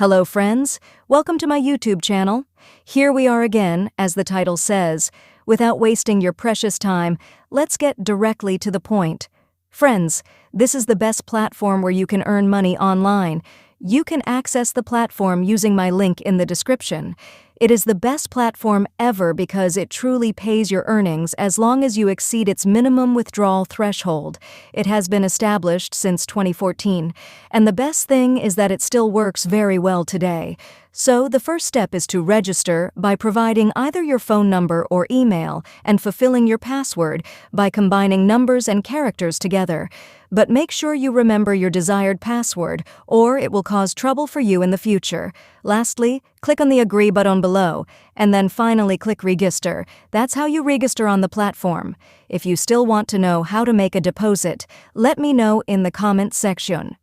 Hello friends, welcome to my YouTube channel. Here we are again, as the title says. Without wasting your precious time, let's get directly to the point. Friends, this is the best platform where you can earn money online. You can access the platform using my link in the description. It is the best platform ever because it truly pays your earnings as long as you exceed its minimum withdrawal threshold. It has been established since 2014, and the best thing is that it still works very well today. So the first step is to register by providing either your phone number or email and fulfilling your password by combining numbers and characters together. But make sure you remember your desired password, or it will cause trouble for you in the future. Lastly, click on the Agree button below, and then finally click Register. That's how you register on the platform. If you still want to know how to make a deposit, let me know in the comment section.